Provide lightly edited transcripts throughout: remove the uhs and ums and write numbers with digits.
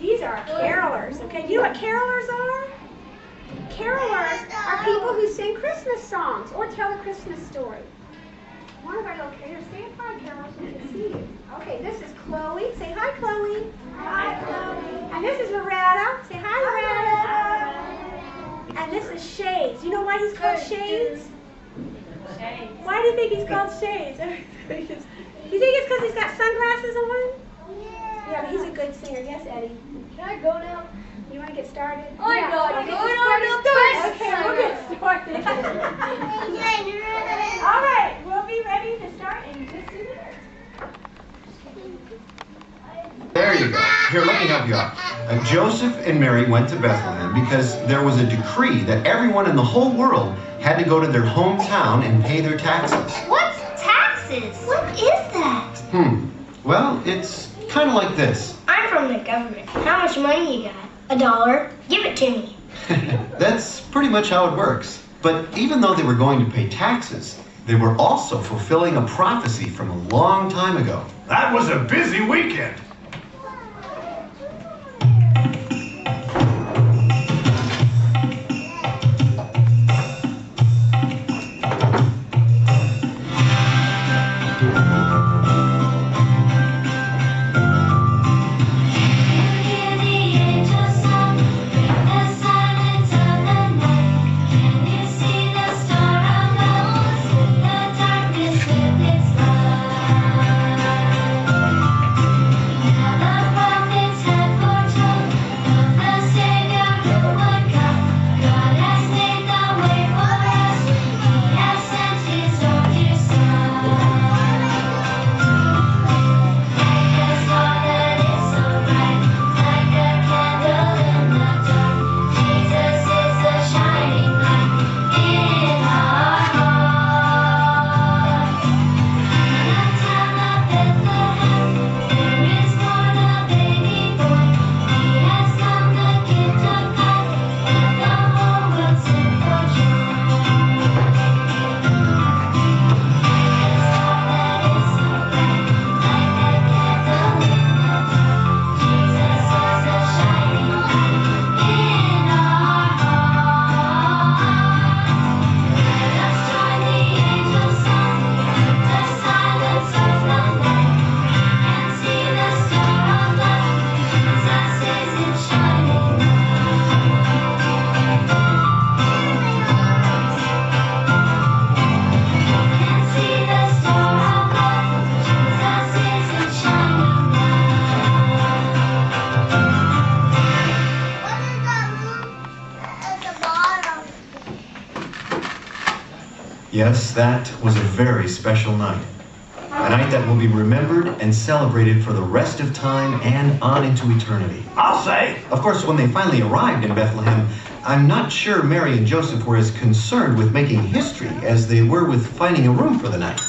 These are carolers, okay? You know what carolers are? Carolers are people who sing Christmas songs or tell a Christmas story. One of our little carolers, say hi, Carol, so we can see you. Okay, this is Chloe. Say hi, Chloe. Hi, Chloe. And this is Loretta. Say hi, Loretta. And this is Shades. You know why he's called Shades? Shades. Why do you think he's called Shades? Do you think it's because he's got sunglasses on? Yeah, but he's a good singer. Yes, Eddie. Can I go now? You want to get started? I'm not going on Okay, we'll get started. All right, we'll be ready to start in just a minute. There you go. Here, let me help you out. Joseph and Mary went to Bethlehem because there was a decree that everyone in the whole world had to go to their hometown and pay their taxes. What's taxes? What is that? Well, it's kind of like this. I'm from the government. How much money you got? $1. Give it to me. That's pretty much how it works. But even though they were going to pay taxes, they were also fulfilling a prophecy from a long time ago. That was a busy weekend. Yes, that was a very special night. A night that will be remembered and celebrated for the rest of time and on into eternity. I'll say. Of course, when they finally arrived in Bethlehem, I'm not sure Mary and Joseph were as concerned with making history as they were with finding a room for the night.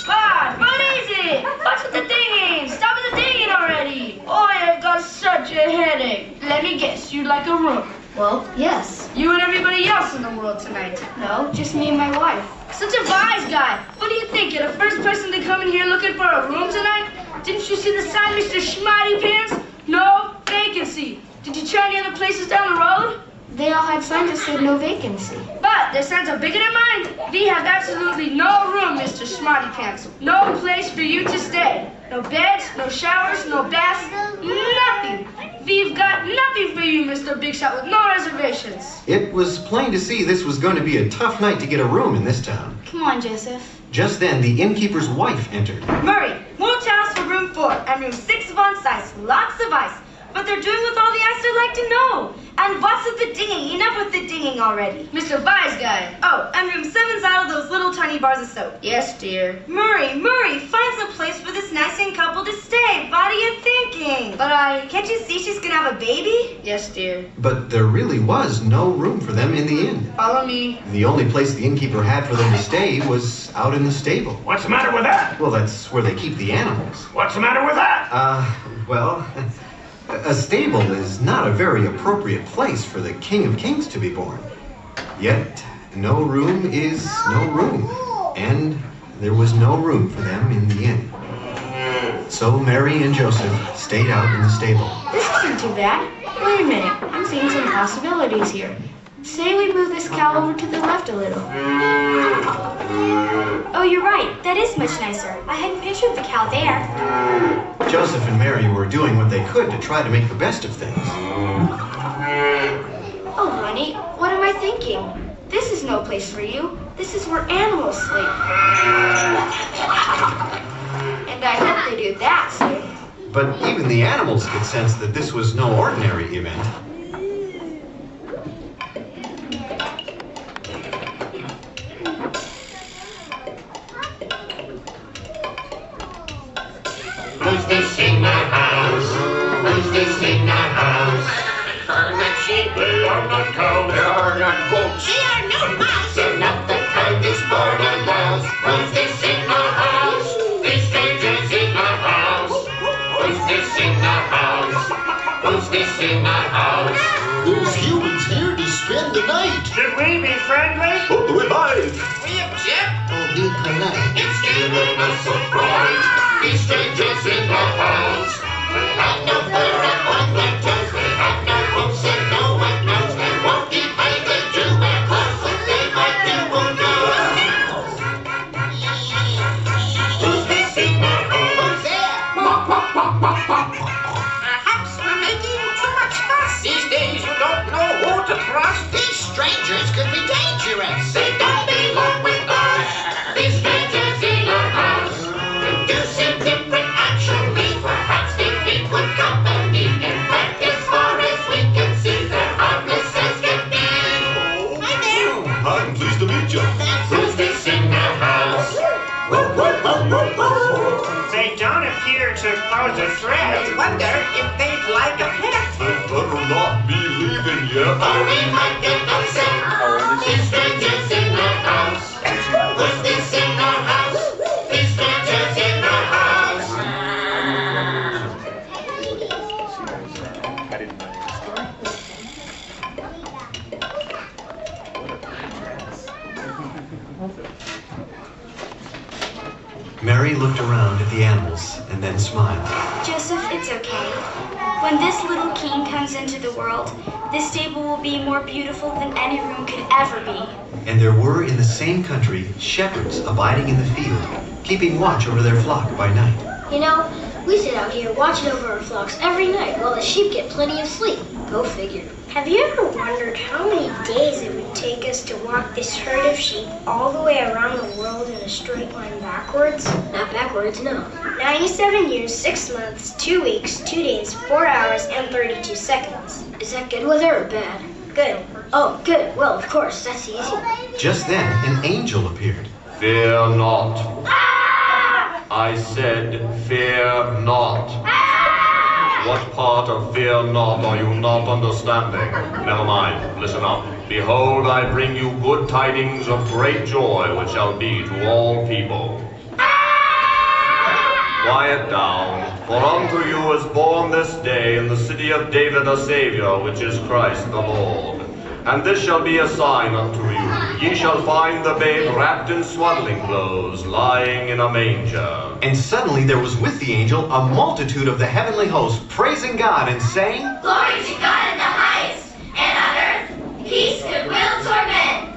God, what is it? What's with the dinging? Stop with the dinging already. Oh, I've got such a headache. Let me guess, you'd like a room. Well, yes. You and everybody else in the world tonight. No, just me and my wife. Such a wise guy. What do you think? You're the first person to come in here looking for a room tonight? Didn't you see the sign, Mr. Schmitty Pants? No vacancy. Did you try any other places down the road? They all had signs that said no vacancy. But their signs are bigger than mine. We have absolutely no room, Mr. Smarty Pants. No place for you to stay. No beds, no showers, no baths, nothing. We've got nothing for you, Mr. Big Shot, with no reservations. It was plain to see this was going to be a tough night to get a room in this town. Come on, Joseph. Just then, the innkeeper's wife entered. Murray, won't house for room 4 and room 6 of on size. Lots of ice. What they're doing with all the ice I'd like to know. And what's with the dinging? Enough with the dinging already. Mr. Wise Guy. Oh, and room 7's out of those little tiny bars of soap. Yes, dear. Murray, find some place for this nice young couple to stay. What are you thinking? But can't you see she's gonna have a baby? Yes, dear. But there really was no room for them in the inn. Follow me. The only place the innkeeper had for them to stay was out in the stable. What's the matter with that? Well, that's where they keep the animals. What's the matter with that? Well, a stable is not a very appropriate place for the King of Kings to be born. Yet, no room is no room. And there was no room for them in the inn. So Mary and Joseph stayed out in the stable. This isn't too bad. Wait a minute. I'm seeing some possibilities here. Say we move this cow over to the left a little. Oh, you're right. That is much nicer. I hadn't pictured the cow there. Joseph and Mary were doing what they could to try to make the best of things. Oh, honey, what am I thinking? This is no place for you. This is where animals sleep. And I hope they do that soon. But even the animals could sense that this was no ordinary event. Who's this in our house? Who's this in our house? Are not sheep, they are not cows, they are not goats, they are not mice, they're not the kindest born of mouse. Who's this in our house? These strangers in our house. Who's this in our house? Who's this in our house? There's humans here to spend the night. Should we be friendly? What do we mind? We object. Oh, be polite. It's giving us a fright. These strangers in our house. They have no fur and on their toes. They have no hopes and no one knows. They won't be paid. They do wear clothes, but they might do or do. Who's this in our house? Who's there? Perhaps we're making too much fuss. These days you don't know who to trust. These strangers could be dangerous. They don't belong with us. These strangers in our house. Producing different actually. Perhaps they think good company. In fact, as far as we can see, they're harmless as can be. Hi there. I'm pleased to meet you. Who's this in our house? They don't appear to pose a threat. Wonder if they'd like a pet. They better not be leaving yet. Or we might get upset. These strangers in our house. Who's this in our house? These strangers in our house. Mary looked around at the animals and then smiled. Joseph, it's okay. When this little king comes into the world, this stable will be more beautiful than any room could ever be. And there were in the same country shepherds abiding in the field, keeping watch over their flock by night. You know, we sit out here watching over our flocks every night while the sheep get plenty of sleep. Go figure. Have you ever wondered how many days it would take us to walk this herd of sheep all the way around the world in a straight line backwards? Not backwards, no. 97 years, 6 months, 2 weeks, 2 days, 4 hours, and 32 seconds. Is that good weather or bad? Good. Oh, good. Well, of course, that's easy. Just then, an angel appeared. Fear not. I said, fear not. What part of fear not are you not understanding? Never mind, listen up. Behold, I bring you good tidings of great joy, which shall be to all people. Quiet down, for unto you is born this day in the city of David a Savior, which is Christ the Lord. And this shall be a sign unto you. Ye shall find the babe wrapped in swaddling clothes, lying in a manger. And suddenly there was with the angel a multitude of the heavenly host, praising God and saying, Glory to God in the highest, and on earth, peace, goodwill toward men.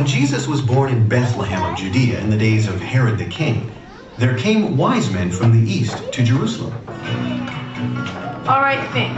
When Jesus was born in Bethlehem of Judea in the days of Herod the king, there came wise men from the east to Jerusalem. All right, think.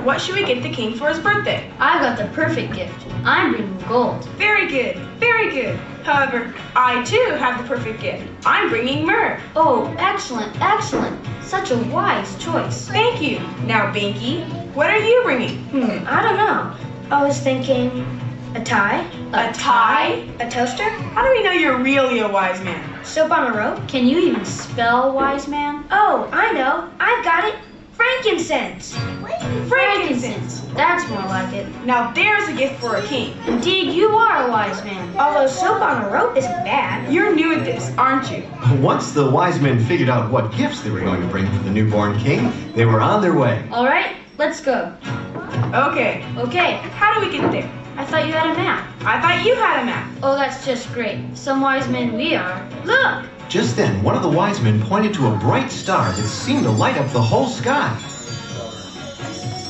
What should we get the king for his birthday? I've got the perfect gift. I'm bringing gold. Very good, very good. However, I too have the perfect gift. I'm bringing myrrh. Oh, excellent, excellent. Such a wise choice. Thank you. Now, Binky, what are you bringing? I don't know. I was thinking a tie. A tie? A toaster? How do we know you're really a wise man? Soap on a rope? Can you even spell wise man? Oh, I know. I've got it. Frankincense. Frankincense. That's more like it. Now there's a gift for a king. Indeed, you are a wise man. Although soap on a rope isn't bad. You're new at this, aren't you? Once the wise men figured out what gifts they were going to bring for the newborn king, they were on their way. All right, let's go. Okay. Okay, How do we get there? I thought you had a map. I thought you had a map. Oh, that's just great. Some wise men we are. Look! Just then, one of the wise men pointed to a bright star that seemed to light up the whole sky.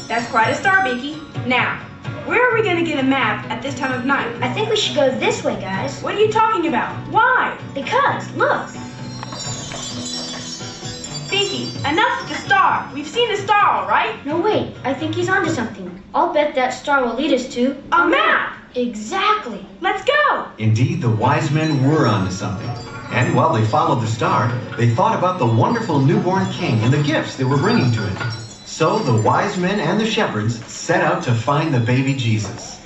That's quite a star, Binky. Now, where are we going to get a map at this time of night? I think we should go this way, guys. What are you talking about? Why? Because, look. Binky, enough with the star. We've seen the star, all right? No, wait. I think he's onto something. I'll bet that star will lead us to A map! Exactly. Let's go! Indeed, the wise men were onto something. And while they followed the star, they thought about the wonderful newborn king and the gifts they were bringing to him. So the wise men and the shepherds set out to find the baby Jesus.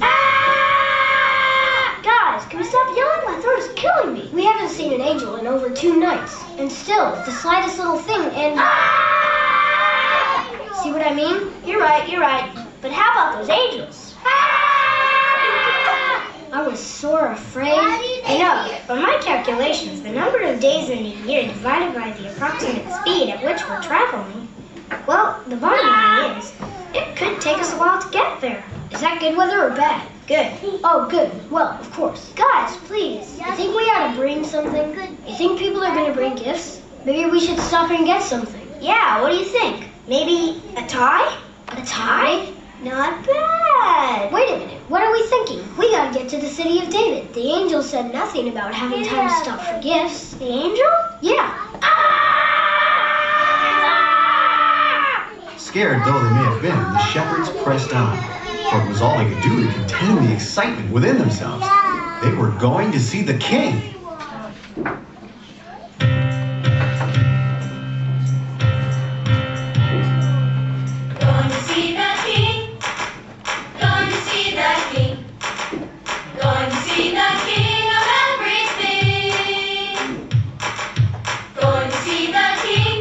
Guys, can we stop yelling? My throat is killing me. We haven't seen an angel in over 2 nights. And still, it's the slightest little thing and... See what I mean? You're right. But how about those angels? I was sore afraid. I know, by my calculations, the number of days in a year divided by the approximate speed at which we're traveling, well, the bottom line is, it could take us a while to get there. Is that good weather or bad? Good. Oh, good. Well, of course. Guys, please, you think we ought to bring something? You think people are going to bring gifts? Maybe we should stop and get something. Yeah, what do you think? Maybe a tie? A tie? Not bad. Wait a minute. What are we thinking? We gotta get to the city of David. The angel said nothing about having time to stop for gifts. The angel? Yeah. Scared though they may have been, the shepherds pressed on. For it was all they could do to contain the excitement within themselves. They were going to see the king. Going to see the king. Going to see the king. Going to see the king of everything. Going to see the king,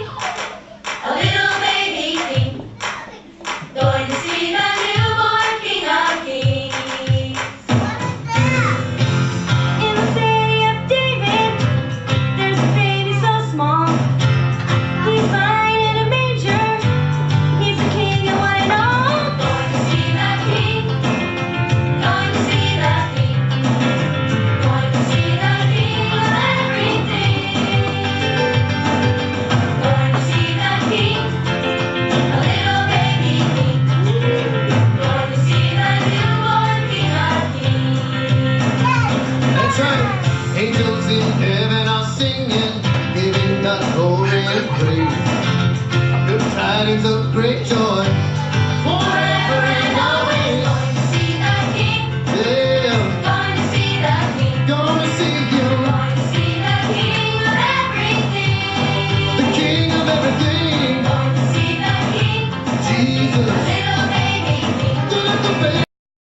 a little baby king. Going to see the newborn king of kings. In the city of David, there's a baby so small. He's lying in a manger. He's the king and one and all. Going to see the king. Going to see the king. Going to see the king of everything. Going to see the king, a little baby king. Going to see the newborn king of kings. That's right. Angels in heaven are singing, giving God glory and praise. Good tidings of great joy